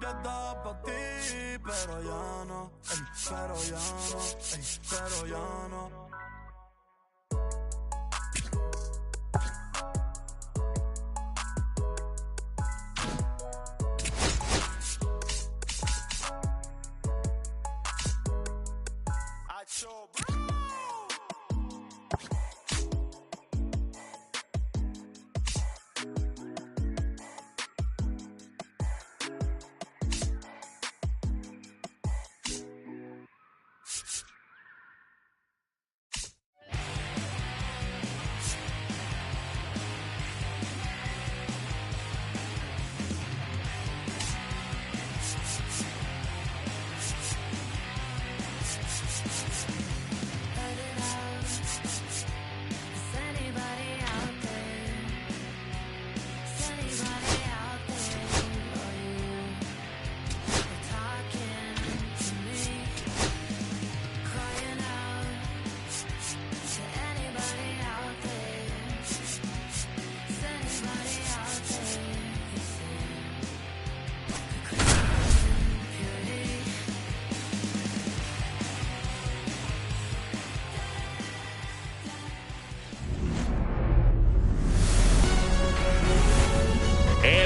yo estaba pa' ti, pero ya no, ey, pero ya no, ey, pero ya no.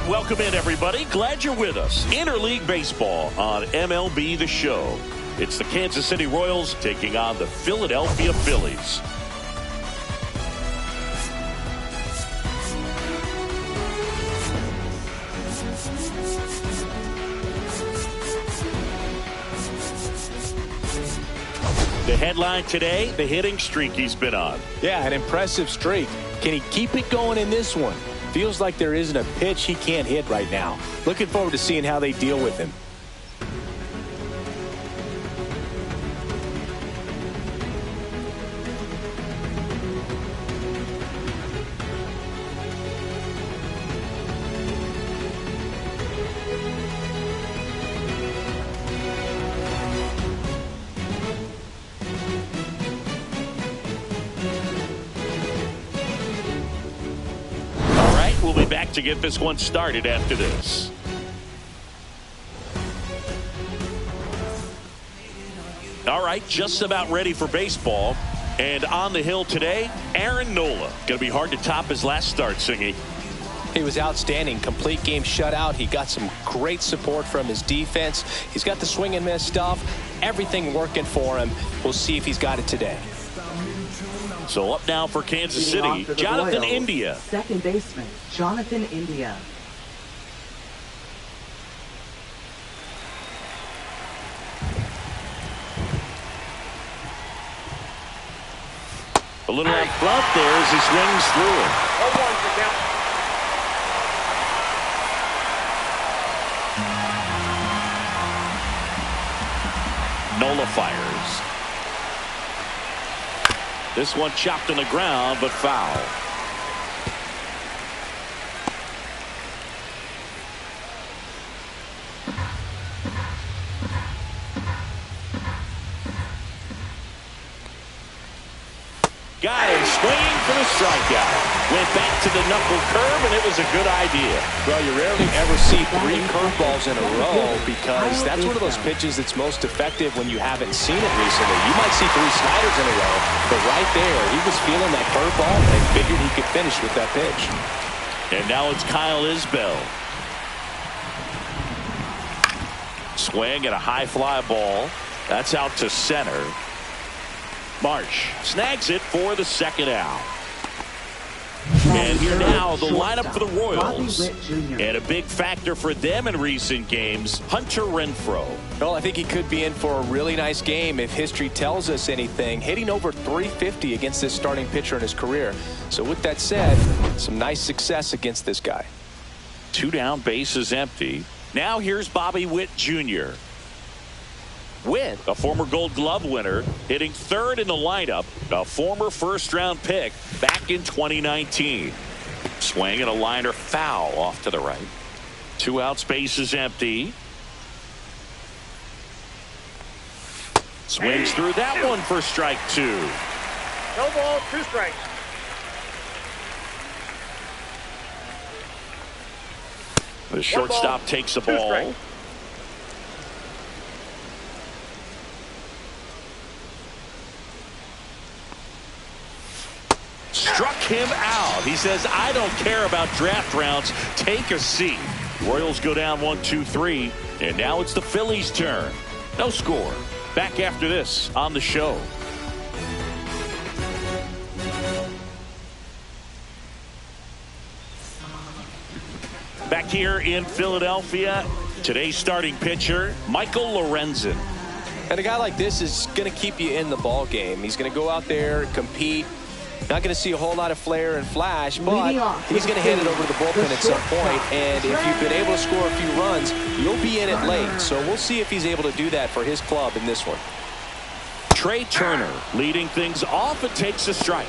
Welcome in, everybody. Glad you're with us. Interleague Baseball on MLB The Show. It's the Kansas City Royals taking on the Philadelphia Phillies. The headline today, the hitting streak he's been on. Yeah, an impressive streak. Can he keep it going in this one? Feels like there isn't a pitch he can't hit right now. Looking forward to seeing how they deal with him. We'll be back to get this one started after this. All right, just about ready for baseball. And on the hill today, Aaron Nola. Going to be hard to top his last start, Singy. He was outstanding. Complete game shutout. He got some great support from his defense. He's got the swing and miss stuff. Everything working for him. We'll see if he's got it today. So up now for Kansas City, Jonathan Royals, India. Second baseman, Jonathan India. A little up front there as he swings through it. Nola fires. This one chopped on the ground, but foul. Got him swinging for the strikeout. Went back to the knuckle curve, and it was a good idea. Well, you rarely ever see 3 curveballs in a row because that's one of those pitches that's most effective when you haven't seen it recently. You might see 3 sliders in a row, but right there, he was feeling that curveball and figured he could finish with that pitch. And now it's Kyle Isbell. Swing and a high fly ball. That's out to center. Marsh snags it for the second out. And here now the lineup for the Royals. And a big factor for them in recent games, Hunter Renfroe. Well, I think he could be in for a really nice game if history tells us anything. Hitting over .350 against this starting pitcher in his career. So with that said, some nice success against this guy. 2 down, bases empty. Now here's Bobby Witt Jr. Witt, a former Gold Glove winner, hitting 3rd in the lineup, a former first-round pick back in 2019. Swing and a liner foul off to the right. 2 outs, bases empty. Swings through that one for strike 2. No ball, 2 strikes. The shortstop takes the ball. him out. He says, I don't care about draft rounds. Take a seat. Royals go down 1-2-3, and now it's the Phillies' turn. No score. Back after this on the show. Back here in Philadelphia, today's starting pitcher, Michael Lorenzen. And a guy like this is going to keep you in the ball game. He's going to go out there, compete. Not going to see a whole lot of flair and flash, but he's going to hand it over to the bullpen at some point. And if you've been able to score a few runs, you'll be in it late. So we'll see if he's able to do that for his club in this one. Trey Turner leading things off and takes a strike.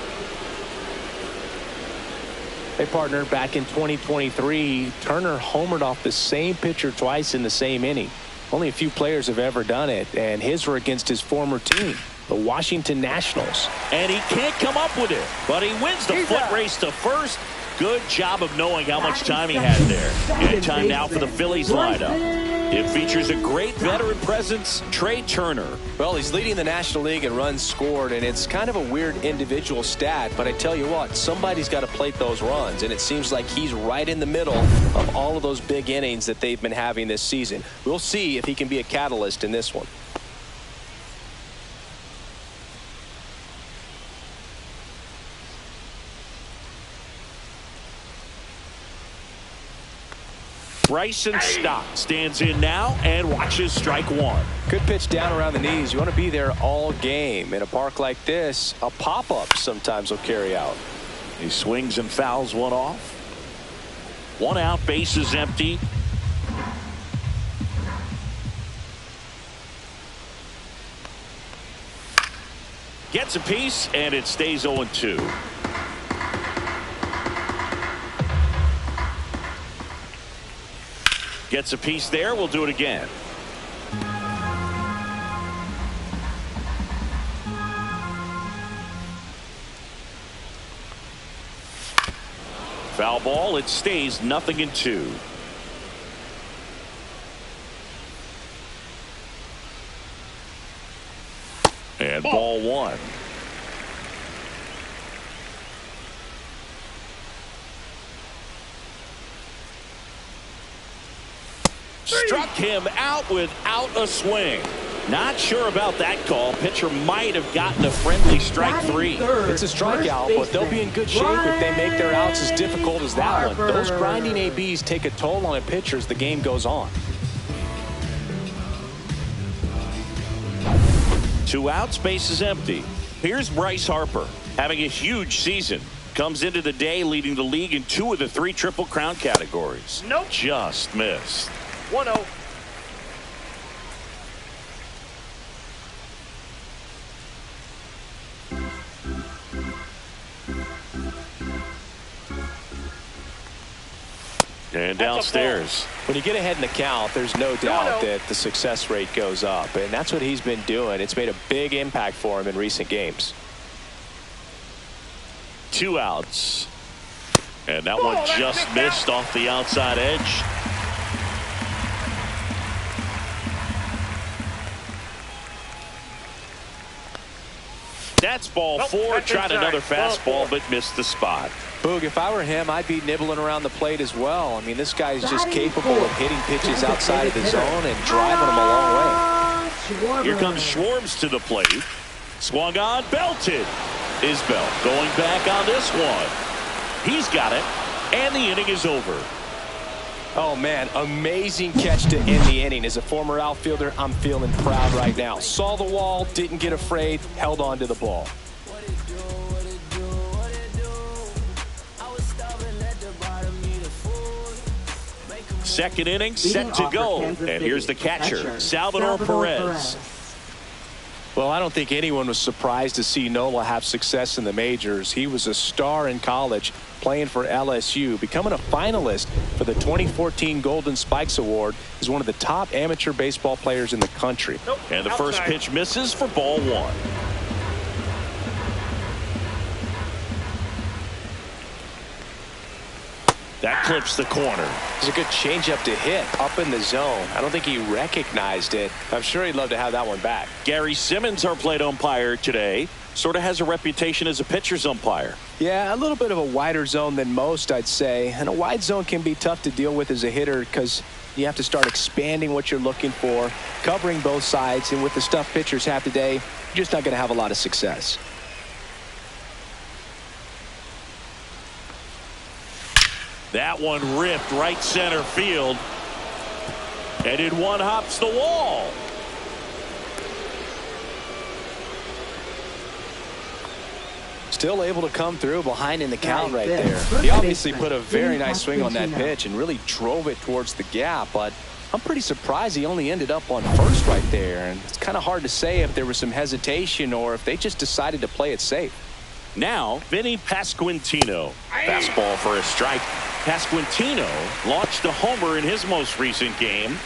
Hey, partner, back in 2023, Turner homered off the same pitcher twice in the same inning. Only a few players have ever done it, and his were against his former team, the Washington Nationals. And he can't come up with it, but he wins the foot race to first. Good job of knowing how much time he had there. And time now for the Phillies lineup. It features a great veteran presence, Trey Turner. Well, he's leading the National League in runs scored, and it's kind of a weird individual stat, but I tell you what, somebody's got to plate those runs, and it seems like he's right in the middle of all of those big innings that they've been having this season. We'll see if he can be a catalyst in this one. Bryson Stott stands in now and watches strike one. Good pitch down around the knees. You want to be there all game. In a park like this, a pop-up sometimes will carry out. He swings and fouls one off. One out, base is empty. Gets a piece, and it stays 0-2. Gets a piece there. We'll do it again. Foul ball. It stays 0-2. And ball one. Struck him out without a swing. Not sure about that call. Pitcher might have gotten a friendly strike three. It's a strikeout, but they'll be in good shape if they make their outs as difficult as that one. Those grinding ABs take a toll on a pitcher as the game goes on. 2 outs, base is empty. Here's Bryce Harper having a huge season. Comes into the day leading the league in 2 of the 3 Triple Crown categories. Nope. Just missed. 1-0. And downstairs. When you get ahead in the count, there's no doubt that the success rate goes up, and that's what he's been doing. It's made a big impact for him in recent games. 2 outs. And that one just missed off the outside edge. That's ball 4. Tried another fastball, but missed the spot. Boog, if I were him, I'd be nibbling around the plate as well. I mean, this guy's just capable of hitting pitches outside of the zone and driving them a long way. Here comes Schwartz to the plate. Swung on, belted. Isbell going back on this one. He's got it, and the inning is over. Oh, man, amazing catch to end the inning. As a former outfielder, I'm feeling proud right now. Saw the wall, didn't get afraid, held on to the ball. Second inning set to go, and here's the catcher, Salvador Perez. Well, I don't think anyone was surprised to see Nola have success in the majors. He was a star in college, playing for LSU, becoming a finalist for the 2014 Golden Spikes Award, as one of the top amateur baseball players in the country. And the first pitch misses for ball 1. That clips the corner. It's a good changeup to hit up in the zone. I don't think he recognized it. I'm sure he'd love to have that one back. Gary Simmons, our plate umpire today. sort of has a reputation as a pitcher's umpire. Yeah, a little bit of a wider zone than most, I'd say. And a wide zone can be tough to deal with as a hitter because you have to start expanding what you're looking for, covering both sides. And with the stuff pitchers have today, you're just not going to have a lot of success. That one ripped right center field. And in one hops the wall. Still able to come through behind in the count right there. He obviously put a very nice swing on that pitch and really drove it towards the gap, but I'm pretty surprised he only ended up on first right there. And it's kind of hard to say if there was some hesitation or if they just decided to play it safe. Now, Vinny Pasquantino. Fastball for a strike. Pasquantino launched a homer in his most recent game.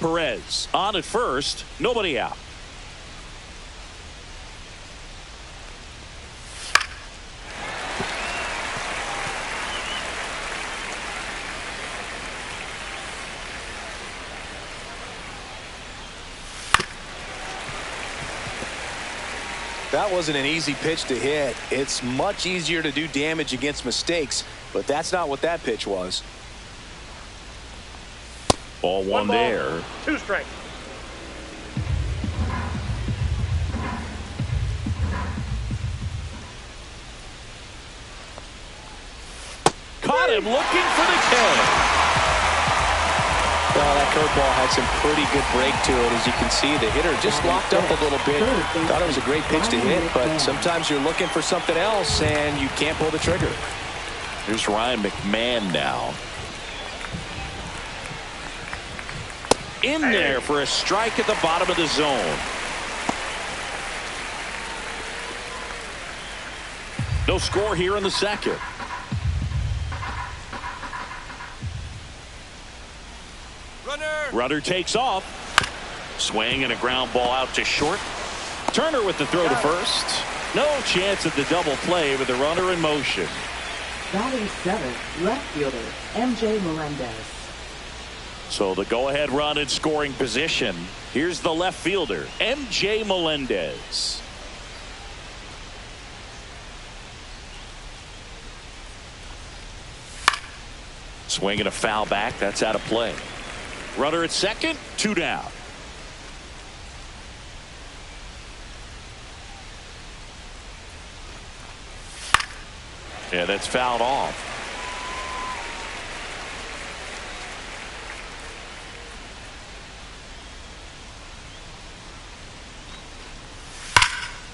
Perez on at first, nobody out. That wasn't an easy pitch to hit. It's much easier to do damage against mistakes, but that's not what that pitch was. Ball one there. 2 strikes. Caught him looking for the K. Well, that curveball had some pretty good break to it. As you can see, the hitter just locked up a little bit. Thought it was a great pitch to hit, but sometimes you're looking for something else and you can't pull the trigger. Here's Ryan McMahon now. In there for a strike at the bottom of the zone. No score here in the second. Runner takes off. Swing and a ground ball out to short. Turner with the throw to first. No chance at the double play with the runner in motion. Batting 7th, left fielder, MJ Melendez. So the go-ahead run in scoring position. Here's the left fielder, MJ Melendez. Swing and a foul back. That's out of play. Runner at second, 2 down. Yeah, that's fouled off.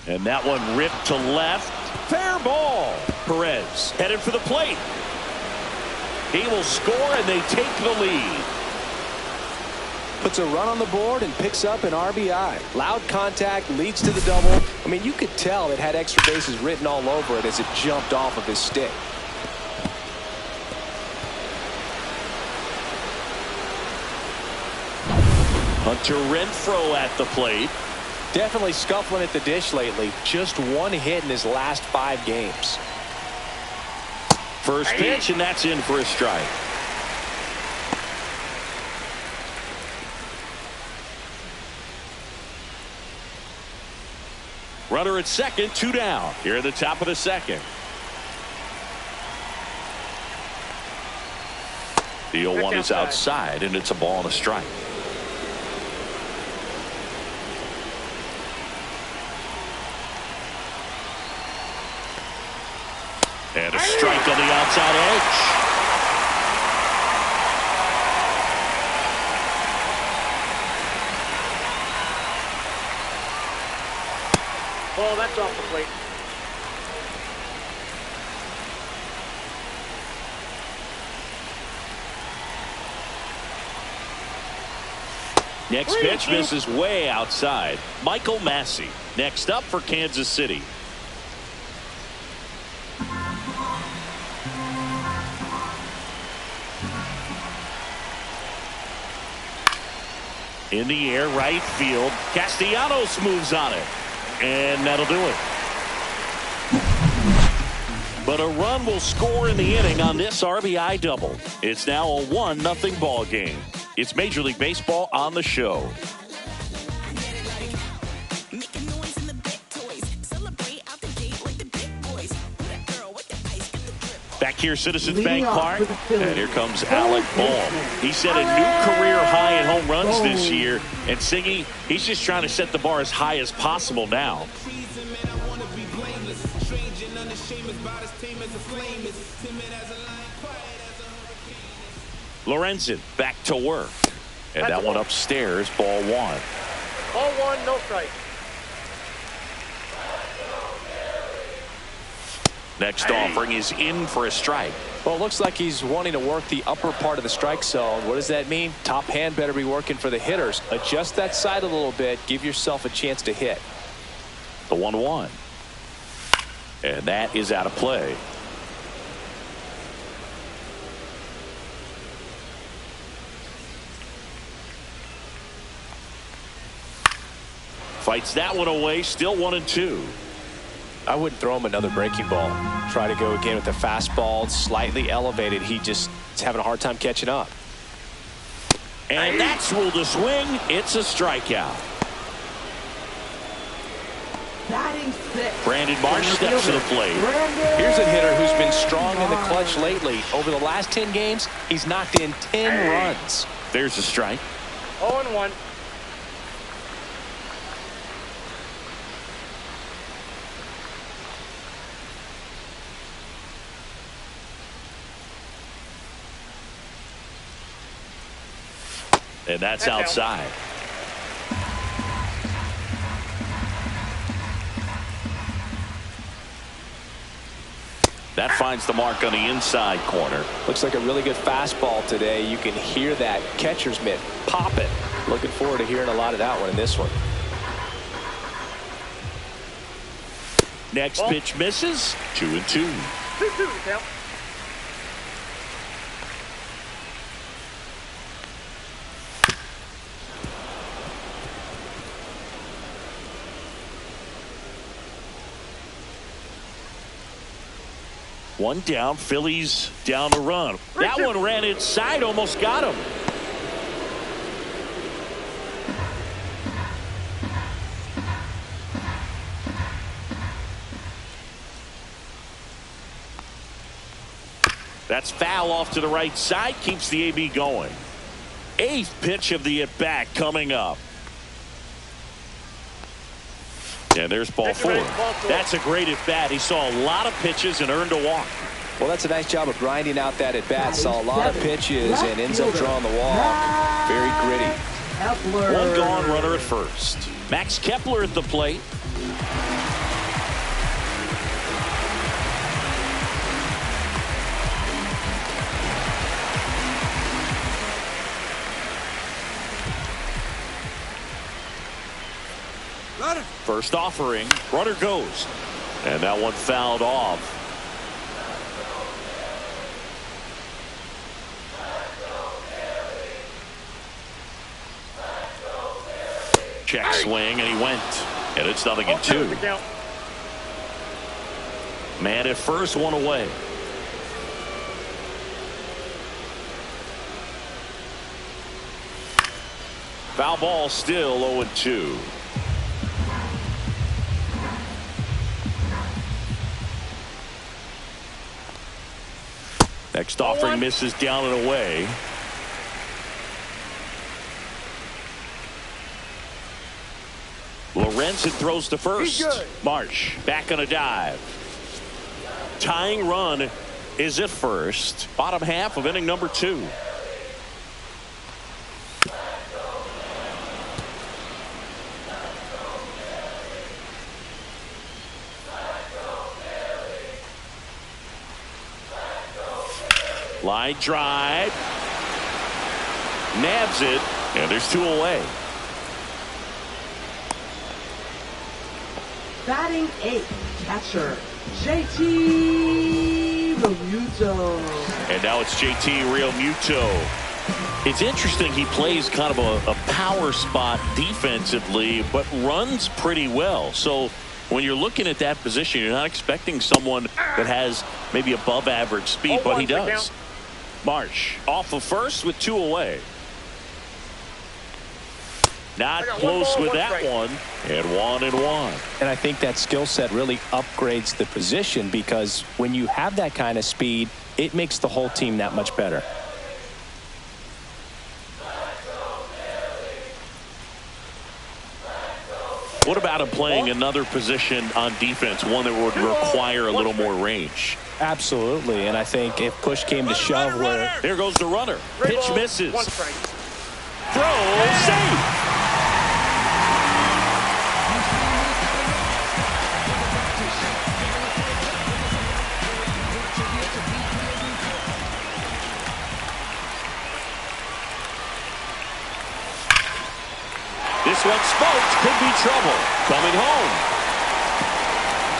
And that one ripped to left. Fair ball. Perez headed for the plate. He will score and they take the lead. Puts a run on the board and picks up an RBI. Loud contact leads to the double. I mean, you could tell it had extra bases written all over it as it jumped off of his stick. Hunter Renfroe at the plate. Definitely scuffling at the dish lately. Just 1 hit in his last 5 games. First pitch, and that's in for a strike. Runner at second, 2 down. Here at the top of the second. The 0-1 is outside, and it's a ball and a strike. And a strike on the outside edge. Ball, that's off the plate. Next pitch misses way outside. Michael Massey next up for Kansas City. In the air, right field. Castellanos moves on it. And that'll do it. But a run will score in the inning on this RBI double. It's now a 1-0 ball game. It's Major League Baseball on the show. Back here, Citizens Leading Bank off Park, for the Phillies, and here comes Alec Bohm. He set a new career high in home runs this year, and Siggy, he's just trying to set the bar as high as possible now. Lorenzen back to work, and that one upstairs, ball one. Ball one, no strike. Next offering is in for a strike. Well, it looks like he's wanting to work the upper part of the strike zone. What does that mean? Top hand better be working for the hitters. Adjust that side a little bit. Give yourself a chance to hit. The 1-1. And that is out of play. Fights that one away. Still 1-2. I wouldn't throw him another breaking ball. Try to go again with the fastball, slightly elevated. He just is having a hard time catching up. And that's ruled a swing. It's a strikeout. Batting sixth. Brandon Marsh steps to the plate. Here's a hitter who's been strong in the clutch lately. Over the last 10 games, he's knocked in 10 runs. There's a strike. 0-1. And that's outside. That finds the mark on the inside corner. Looks like a really good fastball today. You can hear that catcher's mitt pop it. Looking forward to hearing a lot of that one in this one. Next pitch misses. 2-2. 2-2 count. One down, Phillies down to run. That one ran inside, almost got him. That's foul off to the right side, keeps the AB going. Eighth pitch of the at-bat coming up. And there's ball four. That's a great at-bat. He saw a lot of pitches and earned a walk. Well, that's a nice job of grinding out that at-bat. Saw a lot of pitches and ends up drawing the walk. Very gritty. One gone, runner at first. Max Kepler at the plate. First offering, runner goes. And that one fouled off. Check swing, and he went. And it's 0-2. Man at first, one away. Foul ball, still 0-2. Next offering misses down and away. Lorenzen throws to first. Marsh back on a dive. Tying run is at first. Bottom half of inning number 2. Line drive. Nabs it. And there's 2 away. Batting 8th, catcher, JT Realmuto. And now it's JT Realmuto. It's interesting, he plays kind of a power spot defensively, but runs pretty well. So when you're looking at that position, you're not expecting someone that has maybe above average speed, but he does. Marsh off of first with 2 away. Not close with that one. And 1-1. And I think that skill set really upgrades the position, because when you have that kind of speed, it makes the whole team that much better. What about him playing another position on defense, one that would require a little more range? Absolutely, and I think if push came to shove, where there goes the runner. Pitch misses. Throw, safe. This one smoked, could be trouble. Coming home.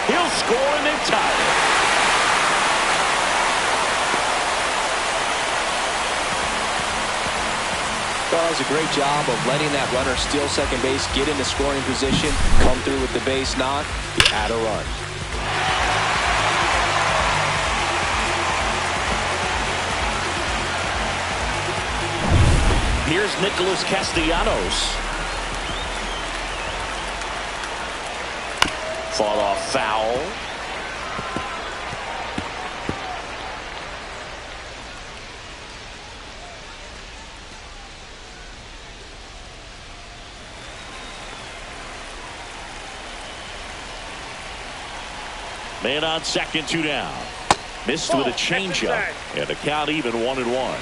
He'll score and they've tied it. Does a great job of letting that runner steal second base, get into scoring position, come through with the base knock, add a run. Here's Nicholas Castellanos. Fought off foul. Man on second, 2 down. Missed with a changeup, and the count even 1-1.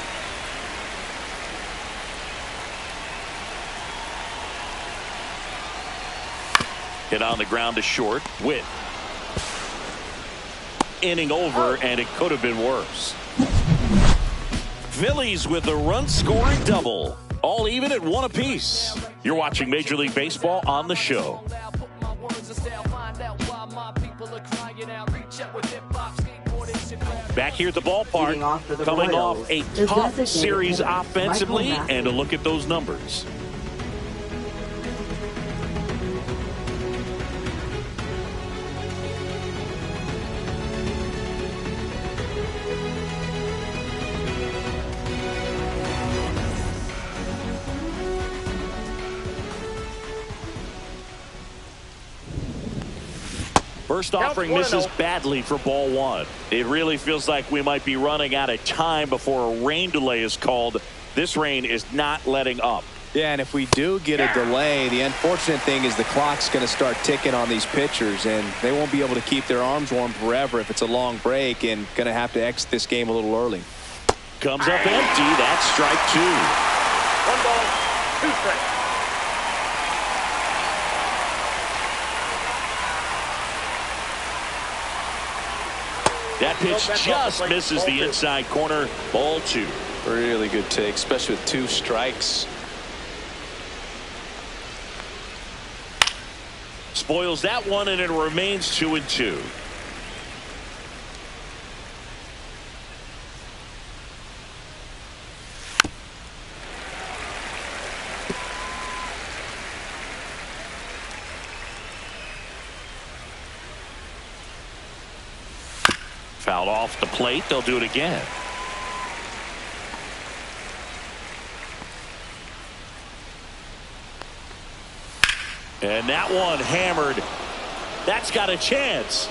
Hit on the ground to short. Witt. Inning over, and it could have been worse. Phillies with a run-scoring double. All even at 1 apiece. You're watching Major League Baseball on the show. Back here at the ballpark, coming off a tough series offensively, and a look at those numbers. First offering misses badly for ball 1. It really feels like we might be running out of time before a rain delay is called. This rain is not letting up. Yeah, and if we do get a delay, the unfortunate thing is the clock's going to start ticking on these pitchers, and they won't be able to keep their arms warm forever if it's a long break, and going to have to exit this game a little early. Comes up empty. That's strike 2. 1 ball, 2 strikes. That pitch just misses the inside corner. Ball 2. Really good take, especially with 2 strikes. Spoils that one, and it remains 2-2. Fouled off the plate. They'll do it again. And that one hammered. That's got a chance.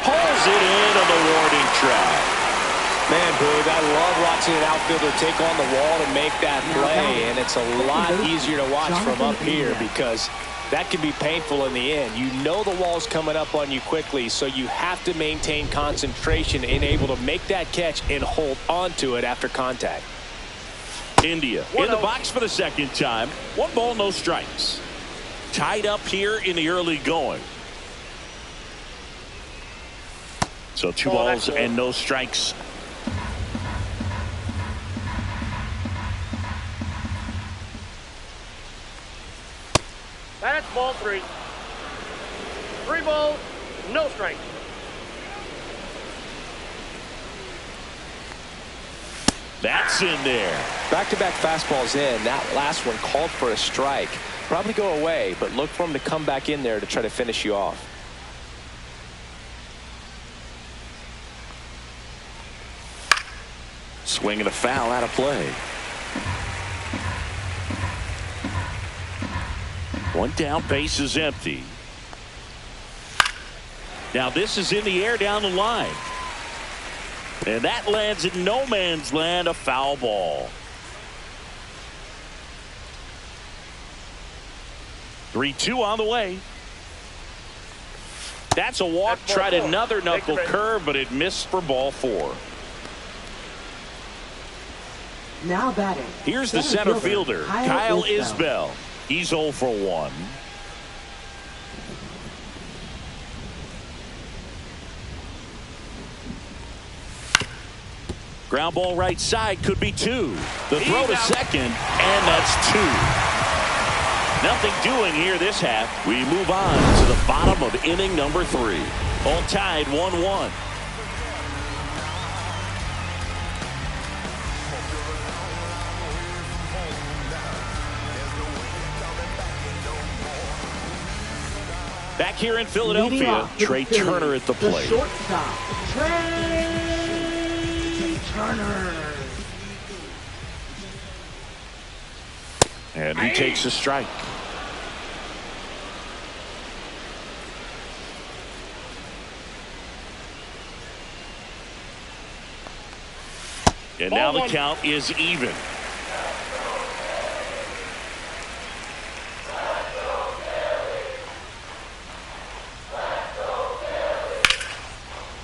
Pulls it in on the warning track. Man, Boog, I love watching an outfielder take on the wall and make that play, and it's a lot easier to watch from up here because that can be painful in the end. You know the wall's coming up on you quickly, so you have to maintain concentration and able to make that catch and hold on to it after contact. India in the box for the second time. 1 ball, no strikes. Tied up here in the early going. So 2 balls and no strikes. That's ball 3. 3 balls, no strikes. That's in there. Back-to-back fastballs in. That last one called for a strike. Probably go away, but look for him to come back in there to try to finish you off. Swing and a foul out of play. One down, base is empty. Now this is in the air down the line. And that lands in no man's land, a foul ball. 3-2 on the way. That's a walk. Tried another knuckle curve, but it missed for ball 4. Now batting. Here's the center fielder, Kyle Isbell. He's 0 for 1. Ground ball right side, could be 2. The throw to second, and that's 2. Nothing doing here this half. We move on to the bottom of inning number 3. All tied 1-1. Back here in Philadelphia, Trey Turner at the plate. Shortstop, Trey Turner. And he takes a strike. And now the count is even.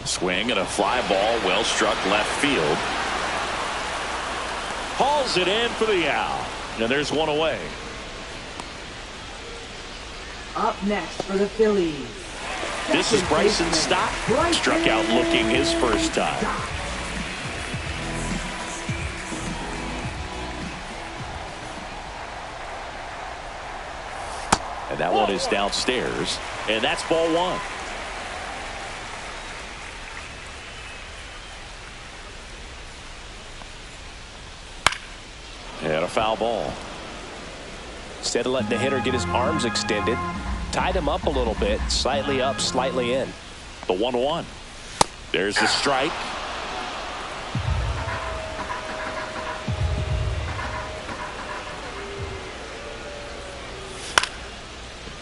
Swing and a fly ball, well struck left field. Hauls it in for the out. And there's one away. Up next for the Phillies. This is Bryson Stott. Struck out looking his first time. And that one is downstairs. And that's ball 1. And a foul ball. Instead of letting the hitter get his arms extended, tied him up a little bit, slightly up, slightly in. The 1-1. There's the strike.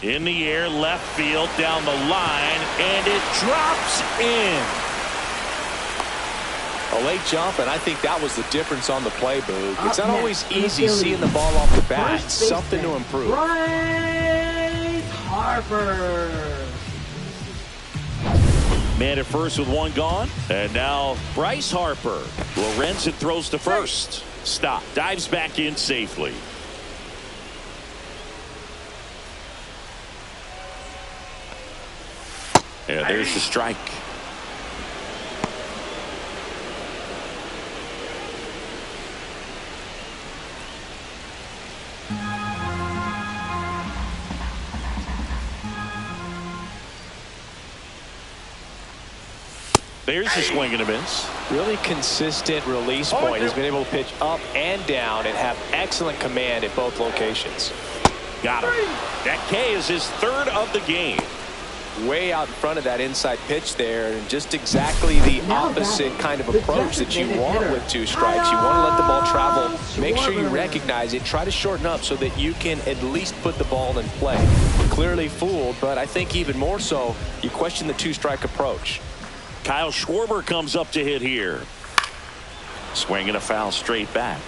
In the air, left field, down the line, and it drops in. A late jump, and I think that was the difference on the play, Boog. It's not always easy seeing the ball off the bat. It's something to improve. Bryce Harper. Man at first with one gone. And now Bryce Harper. Lorenzen throws to first. Stop. Dives back in safely. And there's the strike. There's a swing and a miss. Really consistent release point. He's been able to pitch up and down and have excellent command at both locations. Got him. That K is his 3rd of the game. Way out in front of that inside pitch there, and just exactly the opposite kind of approach that you want with 2 strikes. You want to let the ball travel, make sure you recognize it, try to shorten up so that you can at least put the ball in play. Clearly fooled, but I think even more so, you question the 2-strike approach. Kyle Schwarber comes up to hit here. Swing and a foul straight back.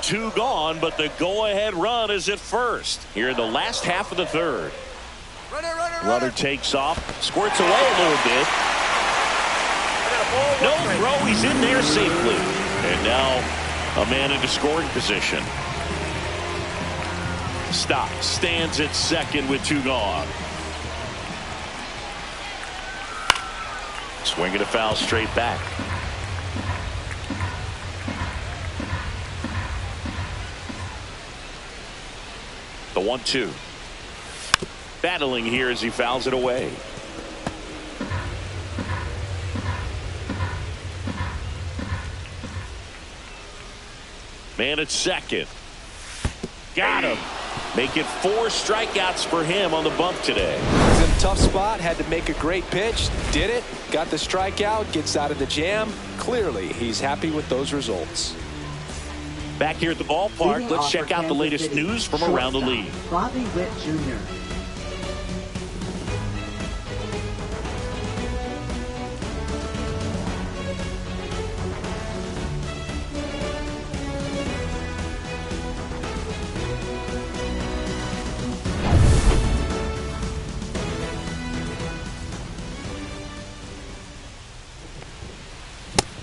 Two gone, but the go-ahead run is at first. Here in the last half of the 3rd. Runner takes off, squirts away a little bit. No throw, he's in there safely. And now a man into scoring position. Stop. Stands at second with 2 gone. Swing and a foul straight back. The 1-2. Battling here as he fouls it away. Man at second. Got him. Make it 4 strikeouts for him on the bump today. He's in tough spot, had to make a great pitch, did it, got the strikeout, gets out of the jam. Clearly, he's happy with those results. Back here at the ballpark, let's check out the latest news from around the league. Bobby Witt Jr.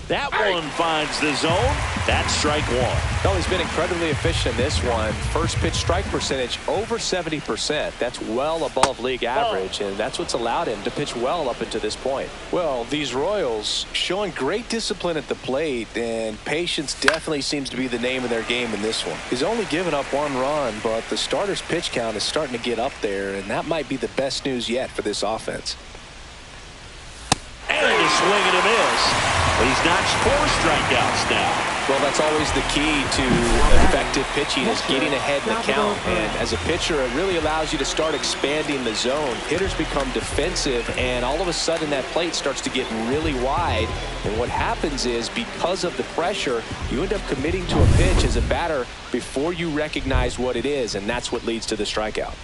That one finds the zone. That's strike one. Well, he's been incredibly efficient in this one. First pitch strike percentage over 70%. That's well above league average, and that's what's allowed him to pitch well up until this point. Well, these Royals showing great discipline at the plate, and patience definitely seems to be the name of their game in this one. He's only given up 1 run, but the starter's pitch count is starting to get up there, and that might be the best news yet for this offense. And a swing and a miss. He's notched 4 strikeouts now. Well, that's always the key to effective pitching, is getting ahead in the count. And as a pitcher, it really allows you to start expanding the zone. Hitters become defensive, and all of a sudden that plate starts to get really wide. And what happens is, because of the pressure, you end up committing to a pitch as a batter before you recognize what it is, and that's what leads to the strikeout.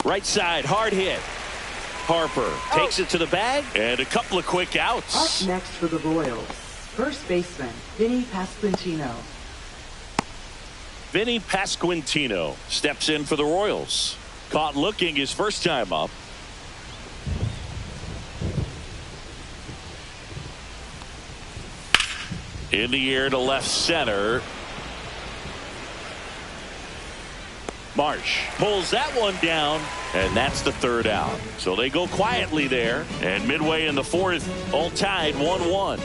Right side, hard hit. Harper takes it to the bag, and a couple of quick outs. Up next for the Royals, first baseman Vinny Pasquantino. Vinny Pasquantino steps in for the Royals. Caught looking his first time up. In the air to left center. Marsh pulls that one down, and that's the 3rd out. So they go quietly there, and midway in the 4th, all tied 1-1.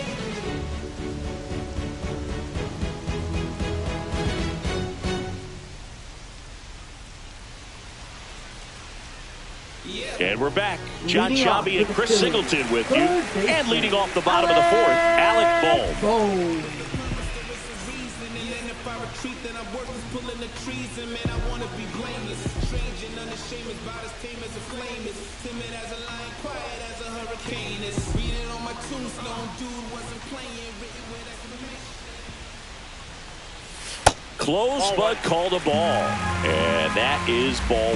And we're back. John Shabby and Chris Singleton with you. And leading off the bottom of the 4th, Alec Bohm. Close, but called a ball. And that is ball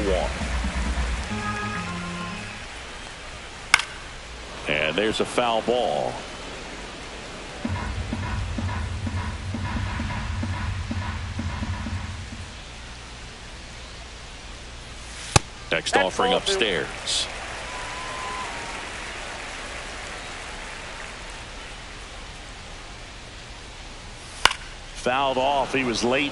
1. And there's a foul ball. Next offering upstairs. Fouled off. He was late.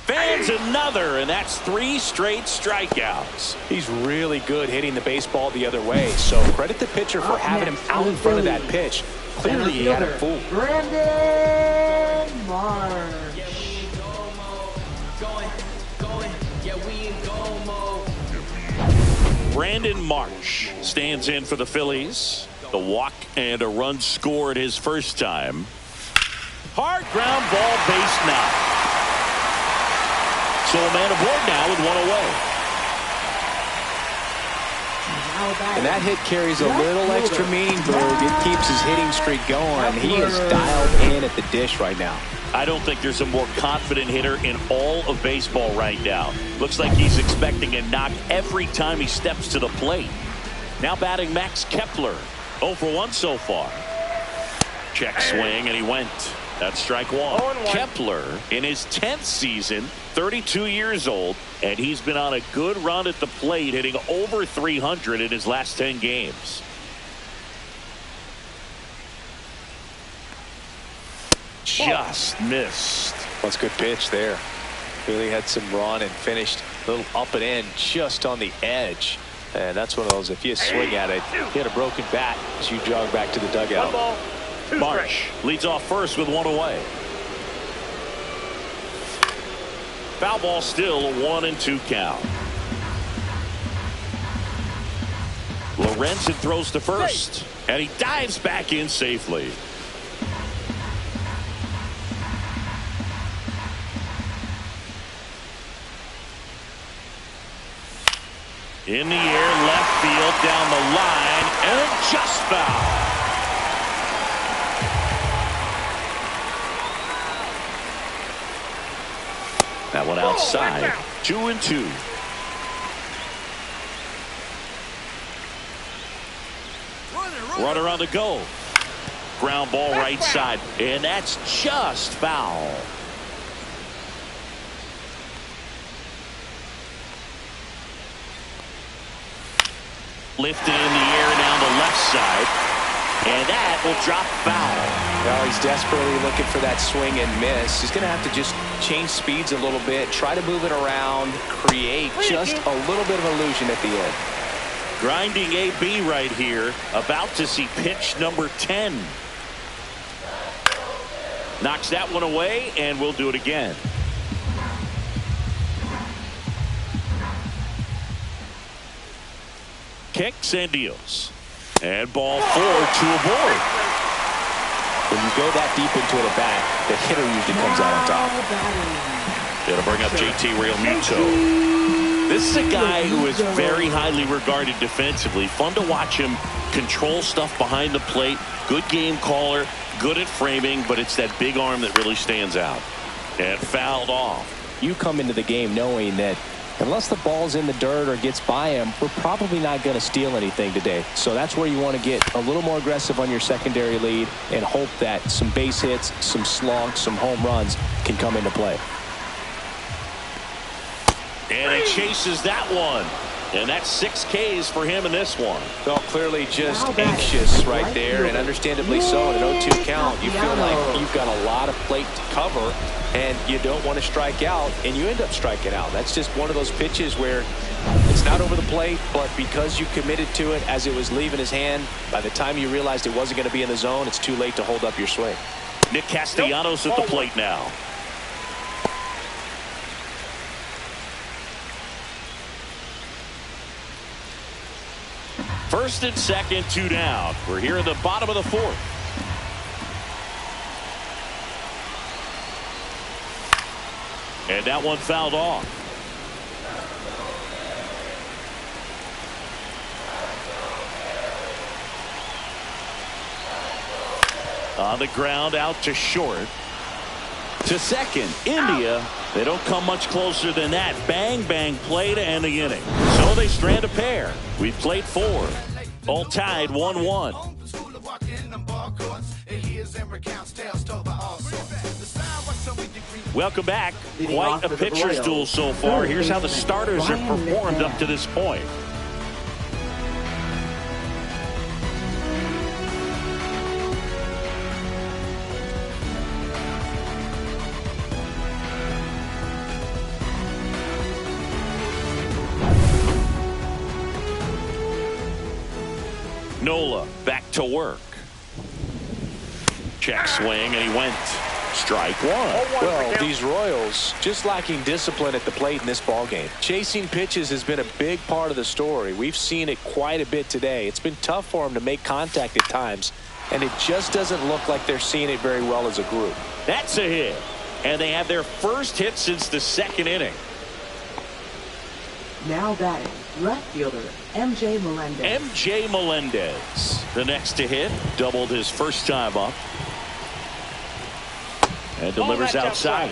Fans another, and that's 3 straight strikeouts. He's really good hitting the baseball the other way, so credit the pitcher for having him out in front of that pitch. Clearly he had him fooled. Brandon Marsh. Brandon Marsh stands in for the Phillies. The walk and a run scored his first time. Hard ground ball, base knock. So a man aboard now with 1 away. And that hit carries a little extra meaning, Berg. It keeps his hitting streak going. He is dialed in at the dish right now. I don't think there's a more confident hitter in all of baseball right now. Looks like he's expecting a knock every time he steps to the plate. Now batting Max Kepler. 0 for 1 so far. Check swing, and he went. That's strike 1. Kepler in his 10th season, 32 years old, and he's been on a good run at the plate, hitting over 300 in his last 10 games. Just missed. That's a good pitch there. Really had some run and finished a little up and in just on the edge. And that's one of those, if you swing at it, you hit a broken bat as you jog back to the dugout. 1 ball, 2 Marsh leads off first with 1 away. Foul ball, still a 1-2 count. Lorenzen throws to first, and he dives back in safely. In the air, left field, down the line, and just foul. That one outside. 2-2. Runner on the go. Ground ball right side, and that's just foul. Lifted in the air down the left side, and that will drop foul. Well, he's desperately looking for that swing and miss. He's going to have to just change speeds a little bit, try to move it around, create just a little bit of illusion at the end. Grinding AB right here, about to see pitch number 10. Knocks that one away, and we'll do it again. Kicks and deals. And ball 4, 2 aboard. When you go that deep into it at bat, the hitter usually comes out on top. It'll bring up JT Realmuto. This is a guy who is very highly regarded defensively. Fun to watch him control stuff behind the plate. Good game caller, good at framing, but it's that big arm that really stands out. And fouled off. You come into the game knowing that unless the ball's in the dirt or gets by him, we're probably not going to steal anything today. So that's where you want to get a little more aggressive on your secondary lead and hope that some base hits, some slugs, some home runs can come into play. And he chases that one. And that's 6 Ks for him in this one. Well, clearly just anxious right there, and understandably so. In an 0-2 count, you feel like you've got a lot of plate to cover, and you don't want to strike out, and you end up striking out. That's just one of those pitches where it's not over the plate, but because you committed to it as it was leaving his hand, by the time you realized it wasn't going to be in the zone, it's too late to hold up your swing. Nick Castellanos at the plate now. First and second, 2 down. We're here in the bottom of the 4th. And that one fouled off. On the ground, out to short. To second, India. They don't come much closer than that. Bang, bang play to end the inning. So they strand a pair. We've played 4. All tied 1-1. Welcome back. Quite a pitcher's duel so far. Here's how the starters have performed up to this point. Nola back to work. Check swing, and he went. Strike 1. Well, these Royals just lacking discipline at the plate in this ballgame. Chasing pitches has been a big part of the story. We've seen it quite a bit today. It's been tough for them to make contact at times, and it just doesn't look like they're seeing it very well as a group. That's a hit, and they have their first hit since the 2nd inning. Now batting, left fielder, MJ Melendez. MJ Melendez, the next to hit, doubled his first time up. And delivers outside.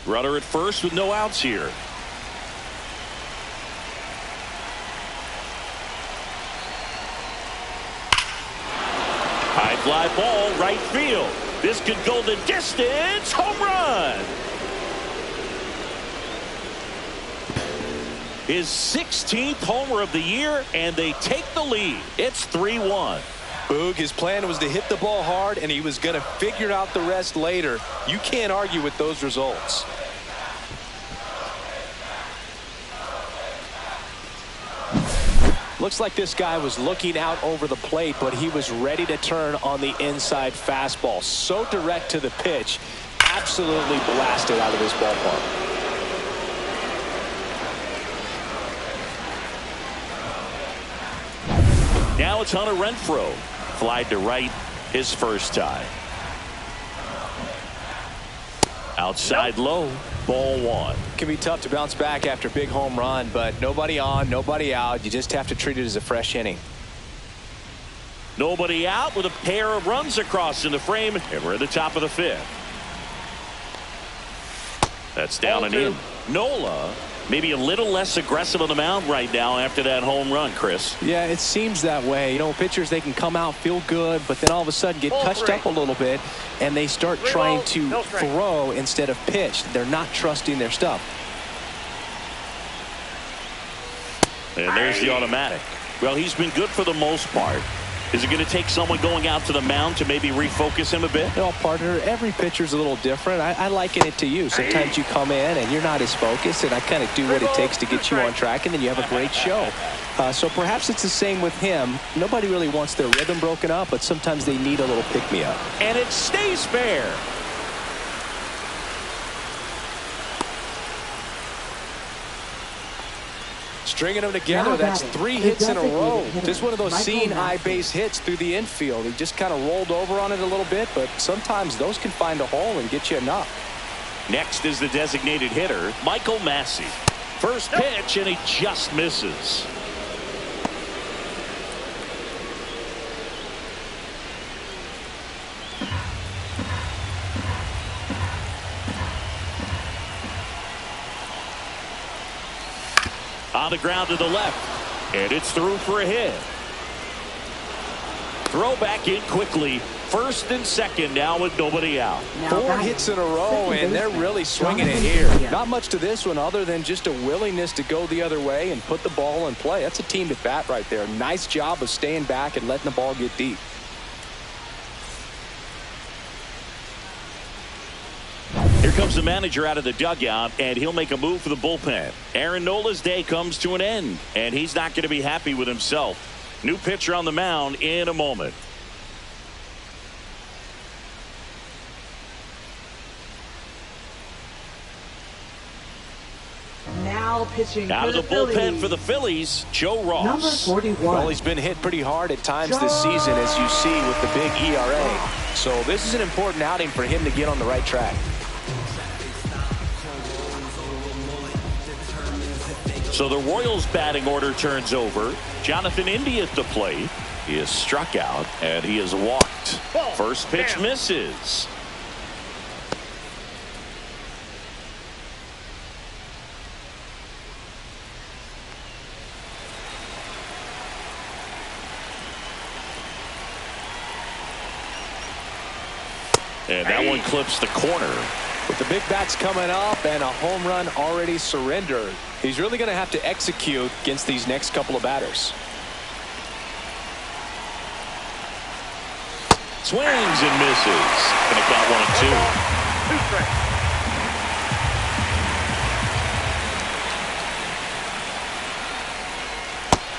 Runner at first with no outs here. High fly ball, right field. This could go the distance. Home run. His 16th homer of the year, and they take the lead. It's 3-1. Boog, his plan was to hit the ball hard, and he was going to figure out the rest later. You can't argue with those results. Looks like this guy was looking out over the plate, but he was ready to turn on the inside fastball. So direct to the pitch. absolutely blasted out of this ballpark. Now it's Hunter Renfroe. Flied to right his first time. Outside low, ball one. Can be tough to bounce back after a big home run, but nobody on, nobody out. You just have to treat it as a fresh inning. Nobody out with a pair of runs across in the frame, and we're at the top of the fifth. That's down and in. Nola maybe a little less aggressive on the mound right now after that home run, Chris. Yeah, it seems that way. You know, pitchers, they can come out, feel good, but then all of a sudden get touched up a little bit, and they start trying to throw instead of pitch. They're not trusting their stuff. And there's the automatic. Well, he's been good for the most part. Is it going to take someone going out to the mound to maybe refocus him a bit? No, partner, every pitcher's a little different. I liken it to you. Sometimes you come in and you're not as focused, and I kind of do what it takes to get you on track, and then you have a great show. So perhaps it's the same with him. Nobody really wants their rhythm broken up, but sometimes they need a little pick-me-up. And it stays fair. Stringing them together, that's 3 hits in a row. Just one of those seeing eye base hits through the infield. He just kind of rolled over on it a little bit, but sometimes those can find a hole and get you enough. Next is the designated hitter, Michael Massey. First pitch, and he just misses. On the ground to the left, and it's through for a hit. Throw back in quickly. First and second now with nobody out. 4 hits in a row, and they're really swinging it here. Not much to this one other than just a willingness to go the other way and put the ball in play. That's a team at bat right there. Nice job of staying back and letting the ball get deep. Here comes the manager out of the dugout, and he'll make a move for the bullpen. Aaron Nola's day comes to an end, and he's not going to be happy with himself. New pitcher on the mound in a moment. Now pitching out of the bullpen for the Phillies, Joe Ross. Number 41. Well, he's been hit pretty hard at times this season, as you see with the big ERA. So this is an important outing for him to get on the right track. So the Royals batting order turns over. Jonathan India at the plate. He is struck out and he is walked. First pitch misses. And that one clips the corner. With the big bats coming up and a home run already surrendered, he's really going to have to execute against these next couple of batters. Swings and misses. Going to count 1 and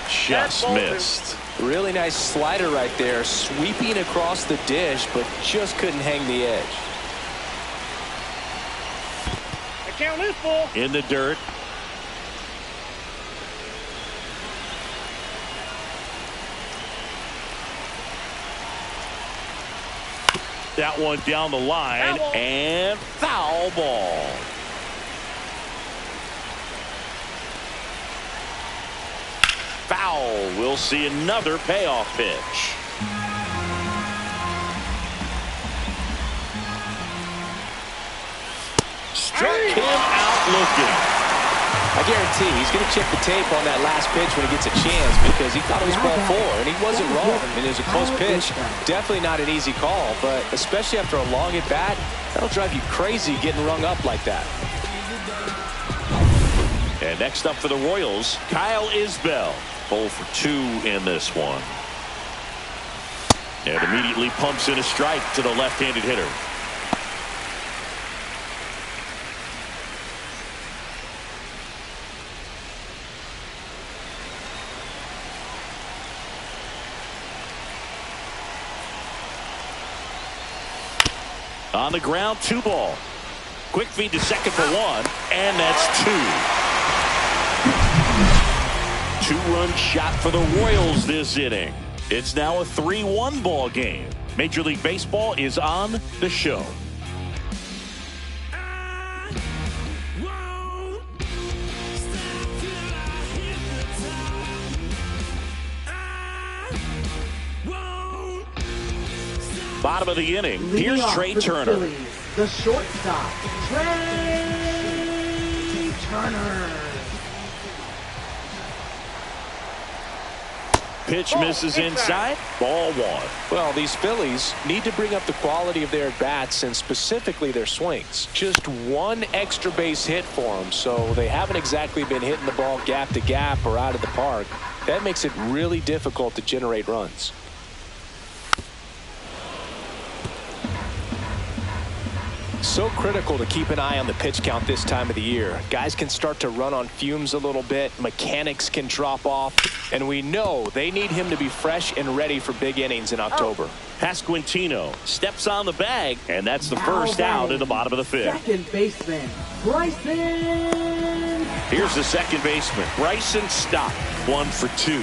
2. Just missed. Really nice slider right there, sweeping across the dish, but just couldn't hang the edge. Count is full. In the dirt. That one down the line, and foul ball. Foul. We'll see another payoff pitch. Struck him out looking. I guarantee he's going to check the tape on that last pitch when he gets a chance, because he thought it was ball 4, and he wasn't wrong. I mean, it was a close pitch. Definitely not an easy call, but especially after a long at bat, that'll drive you crazy getting rung up like that. And next up for the Royals, Kyle Isbell. 0 for 2 in this one. And immediately pumps in a strike to the left-handed hitter. On the ground, 2 ball. Quick feed to second for 1, and that's 2. 2-run shot for the Royals this inning. It's now a 3-1 ball game. Major League Baseball is on the show. Bottom of the inning. Here's Trey Turner. Phillies, the shortstop, Trey Turner. Pitch misses inside. Ball 1. Well, these Phillies need to bring up the quality of their bats and specifically their swings. Just 1 extra base hit for them, so they haven't exactly been hitting the ball gap to gap or out of the park. That makes it really difficult to generate runs. So critical to keep an eye on the pitch count this time of the year. Guys can start to run on fumes a little bit. Mechanics can drop off. And we know they need him to be fresh and ready for big innings in October. Pasquantino steps on the bag, and that's the first out in the bottom of the 5th. Second baseman, Bryson. Here's the second baseman, Bryson Stott. 1 for 2.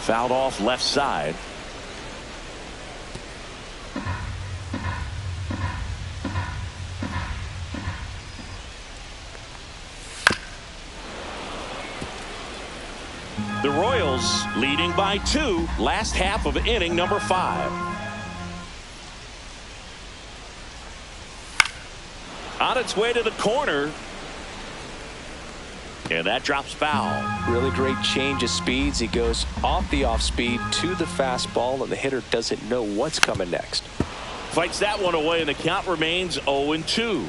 Fouled off left side. The Royals leading by 2. Last half of inning number 5. On its way to the corner. And that drops foul. Really great change of speeds. He goes off the off speed to the fastball, and the hitter doesn't know what's coming next. Fights that one away, and the count remains 0-2.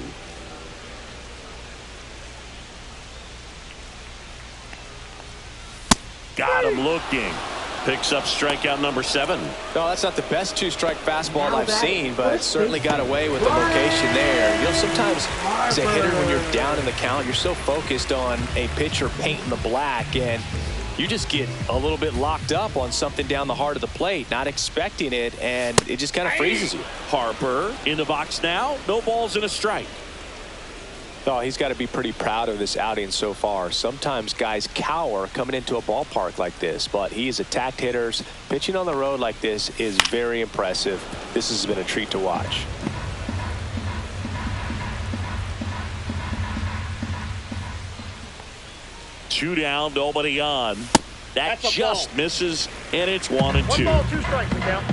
Got him looking. Picks up strikeout number 7. No, that's not the best 2-strike fastball I've seen, but it certainly got away with the location there. You know, sometimes as a hitter, when you're down in the count, you're so focused on a pitcher painting the black, and you just get a little bit locked up on something down the heart of the plate, not expecting it, and it just kind of freezes you. Harper in the box now. No balls and a strike. Oh, he's got to be pretty proud of this outing so far. Sometimes guys cower coming into a ballpark like this, but he's attacked hitters. Pitching on the road like this is very impressive. This has been a treat to watch. Two down, nobody on. That just misses, and it's 1-2. 1 ball, 2 strikes, the count.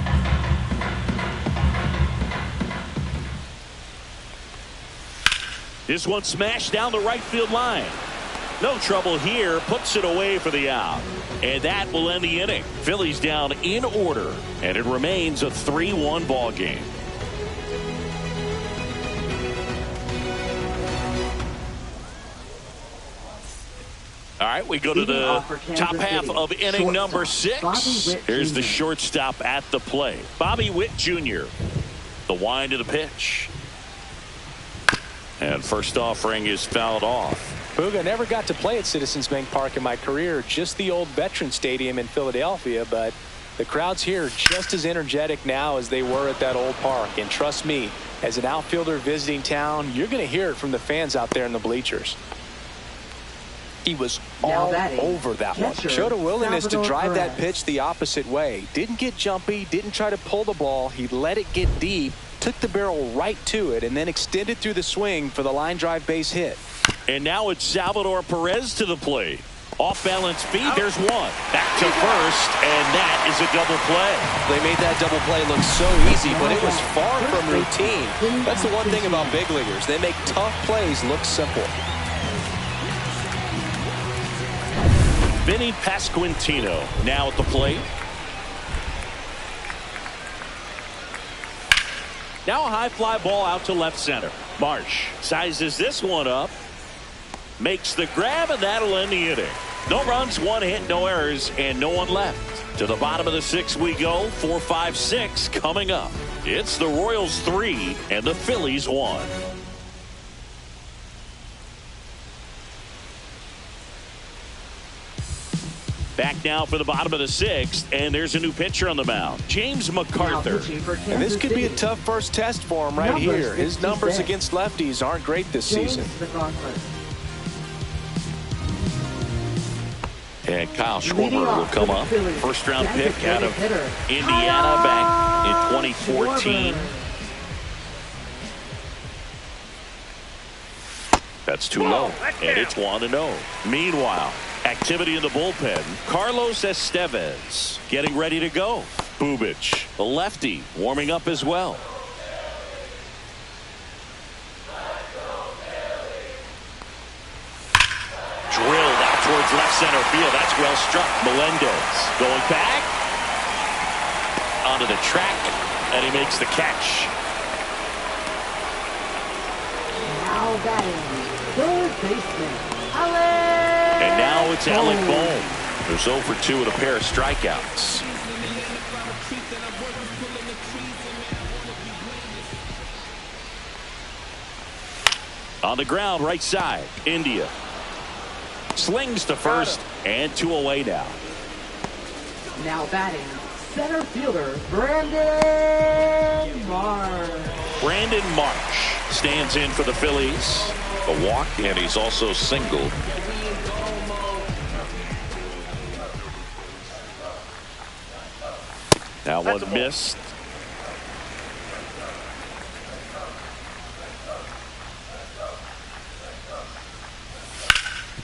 This one smashed down the right field line. No trouble here. Puts it away for the out. And that will end the inning. Phillies down in order. And it remains a 3-1 ball game. All right, we go to the top half of inning number 6. Here's the shortstop at the plate. Bobby Witt Jr. The wind of the pitch. And first offering is fouled off. Booga, never got to play at Citizens Bank Park in my career, just the old Veteran Stadium in Philadelphia, but the crowds here just as energetic now as they were at that old park. And trust me, as an outfielder visiting town, you're going to hear it from the fans out there in the bleachers. He was all over that one. Showed a willingness to drive that pitch the opposite way. Didn't get jumpy, didn't try to pull the ball. He let it get deep, took the barrel right to it, and then extended through the swing for the line drive base hit. And now it's Salvador Perez to the plate. Off balance feed, there's one. Back to first, and that is a double play. They made that double play look so easy, but it was far from routine. That's the one thing about big leaguers. They make tough plays look simple. Vinny Pasquantino now at the plate. Now a high fly ball out to left center. Marsh sizes this one up. Makes the grab, and that'll end the inning. No runs, 1 hit, no errors, and no one left. To the bottom of the 6th we go. 4, 5, 6 coming up. It's the Royals 3 and the Phillies 1. Back now for the bottom of the 6th, and there's a new pitcher on the mound, James MacArthur. And this could be a tough first test for him right here. His numbers against lefties aren't great this season. And Kyle Schwarber will come up. First-round pick out of Indiana back in 2014. That's too low, and it's 1-0. Meanwhile, activity in the bullpen. Carlos Estevez getting ready to go. Bubic, the lefty, warming up as well. Drilled out towards left center field. That's well struck. Melendez going back onto the track, and he makes the catch. Now batting, third baseman, Alec. And now it's Alec Bohm, who's 0 for 2 with a pair of strikeouts. On the ground, right side, India. Slings to first, and 2 away now. Now batting, center fielder, Brandon Marsh. Brandon Marsh stands in for the Phillies. A walk, and he's also singled. Now one missed.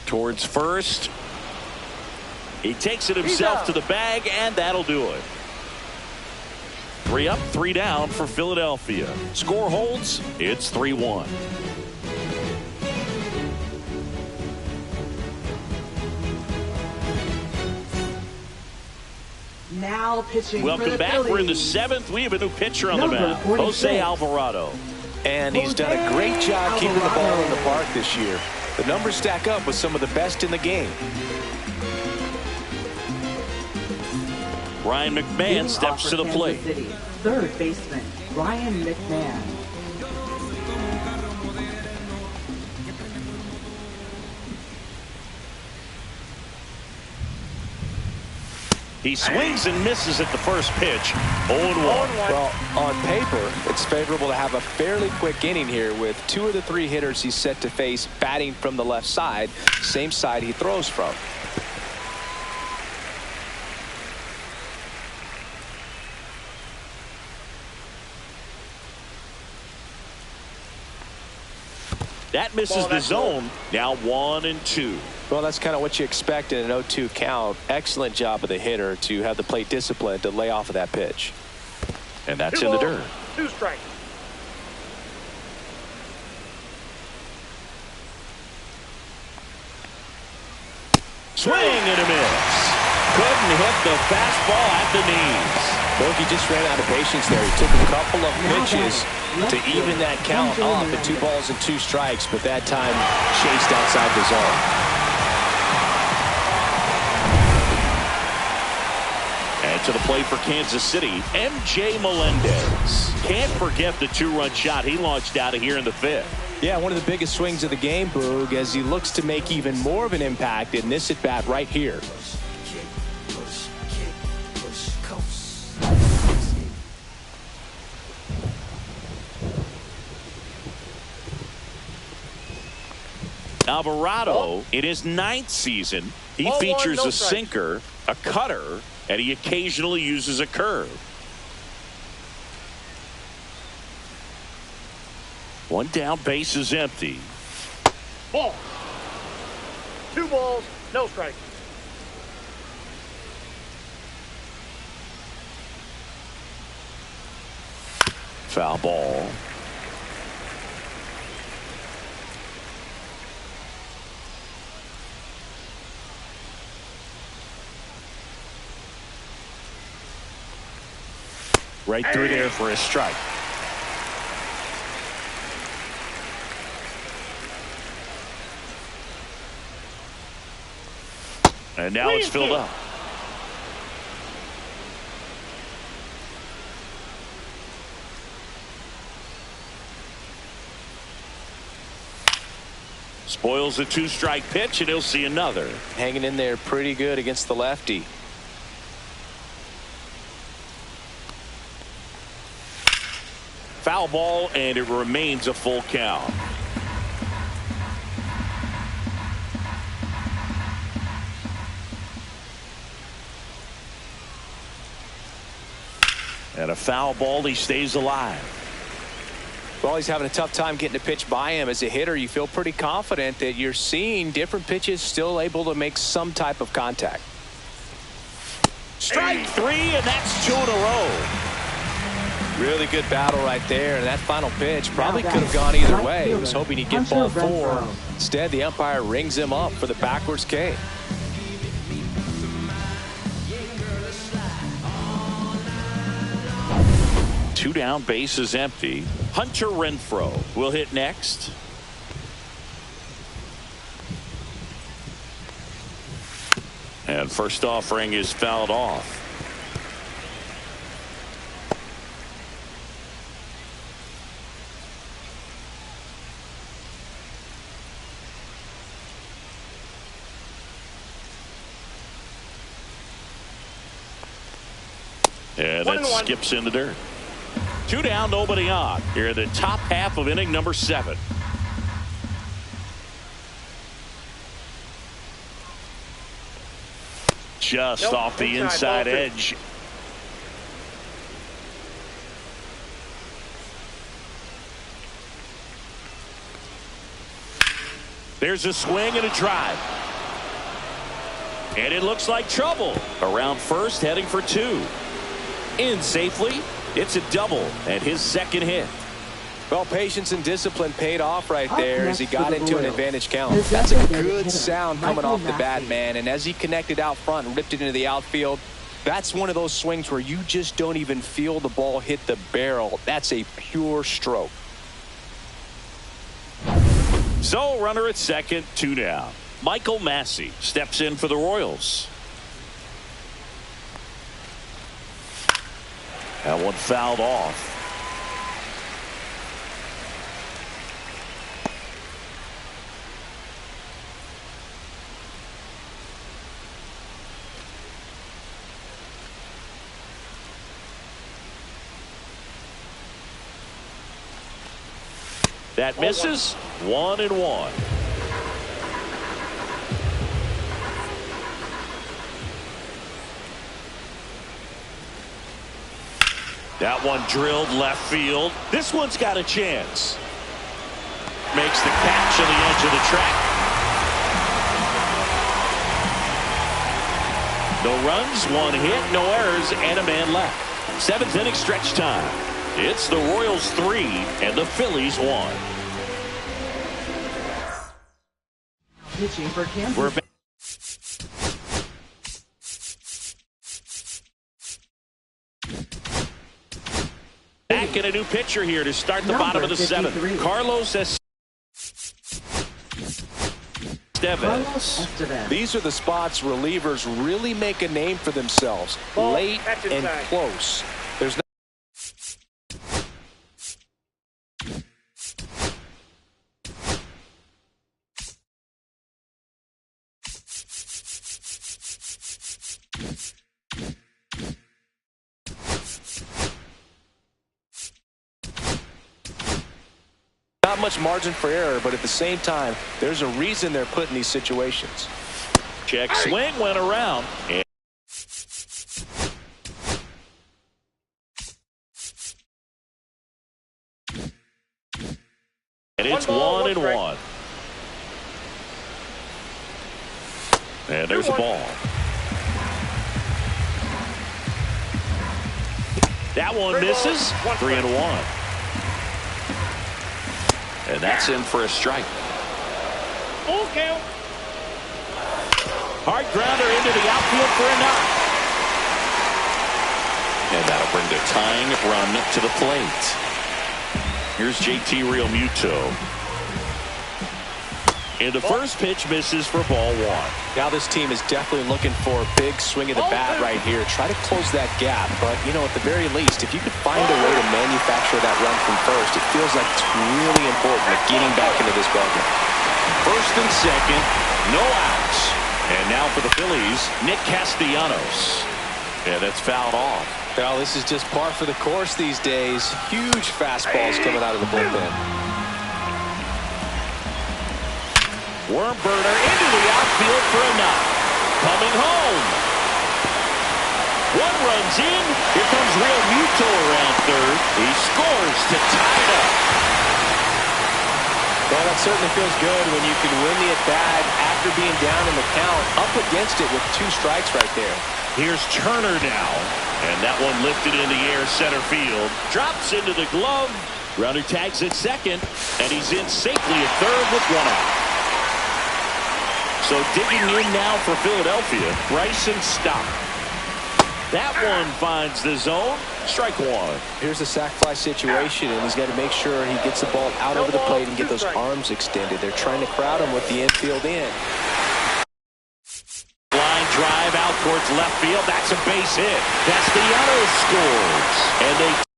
Towards first. He takes it himself to the bag, and that'll do it. 3 up, 3 down for Philadelphia. Score holds. It's 3-1. Now pitching. Welcome back. Phillies. We're in the 7th. We have a new pitcher on the mound, Jose Alvarado. And he's done a great job keeping the ball in the park this year. The numbers stack up with some of the best in the game. Ryan McMahon steps to the plate. Third baseman, Ryan McMahon. He swings and misses at the first pitch. 0-1. Well, on paper, it's favorable to have a fairly quick inning here with 2 of the 3 hitters he's set to face batting from the left side, same side he throws from. That misses the zone. Now 1-2. Well, that's kind of what you expect in an 0-2 count. Excellent job of the hitter to have the plate discipline to lay off of that pitch. And that's in the dirt. 2 strikes. Swing and a miss. Couldn't hit the fastball at the knees. Bogey just ran out of patience there. He took a couple of pitches to even that count off at 2 balls and 2 strikes, but that time chased outside the zone. And to the plate for Kansas City, M.J. Melendez. Can't forget the 2-run shot he launched out of here in the 5th. Yeah, one of the biggest swings of the game, Boog, as he looks to make even more of an impact in this at-bat right here. Alvarado, in his 9th season, he features a sinker, a cutter, and he occasionally uses a curve. 1 down, base is empty. Ball. 2 balls, no strikes. Foul ball. Right through there for a strike. And now it's filled up. Spoils the 2-strike pitch, and he'll see another. Hanging in there pretty good against the lefty. Foul ball, and it remains a full count. And a foul ball, he stays alive. Well, he's having a tough time getting a pitch by him. As a hitter, you feel pretty confident that you're seeing different pitches still able to make some type of contact. Strike 3, and that's 2 in a row. Really good battle right there. And that final pitch probably could have gone either way. He was hoping he'd get ball 4. Instead, the umpire rings him up for the backwards K. 2 down, base is empty. Hunter Renfroe will hit next. And first offering is fouled off. And that skips in the dirt. 2 down, nobody on. Here in the top half of inning number 7. Just off the inside edge. There's a swing and a drive. And it looks like trouble. Around first, heading for 2. In safely. It's a double and his second hit. Well, patience and discipline paid off right there as he got into an advantage count. That's a good sound coming off the bat, man. And as he connected out front and ripped it into the outfield, that's one of those swings where you just don't even feel the ball hit the barrel. That's a pure stroke. So, runner at second, 2 down. Michael Massey steps in for the Royals. That one fouled off. That misses. 1-1. That one drilled left field. This one's got a chance. Makes the catch on the edge of the track. No runs, 1 hit, no errors, and a man left. 7th inning stretch time. It's the Royals 3 and the Phillies 1. Pitching for Kansas. We're back. And a new pitcher here to start the bottom of the 7th. Carlos Estevez. These are the spots relievers really make a name for themselves. Late and close. There's no not much margin for error, but at the same time, there's a reason they're put in these situations. Check swing went around. And it's 1-1. And there's a ball. That one misses. 3-1. And that's in for a strike. Full count. Hard grounder into the outfield for a knock. And that'll bring the tying run to the plate. Here's JT Realmuto. And the first pitch misses for ball 1. Now this team is definitely looking for a big swing of the bat right here. Try to close that gap. But, you know, at the very least, if you could find a way to manufacture that run from first, it feels like it's really important at getting back into this ballgame. First and second, no outs. And now for the Phillies, Nick Castellanos. And that's fouled off. Well, this is just par for the course these days. Huge fastballs coming out of the bullpen. Worm burner into the outfield for a knock. Coming home. One runs in. Here comes Real Muto around third. He scores to tie it up. Well, that certainly feels good when you can win the at-bat after being down in the count, up against it with 2 strikes right there. Here's Turner now. And that one lifted in the air center field. Drops into the glove. Runner tags at second. And he's in safely at third with 1 out. So digging in now for Philadelphia, Bryson Stott. That one finds the zone. Strike 1. Here's a sac fly situation, and he's got to make sure he gets the ball out over the plate and get those arms extended. They're trying to crowd him with the infield in. Line drive out towards left field. That's a base hit. Castellanos scores. And they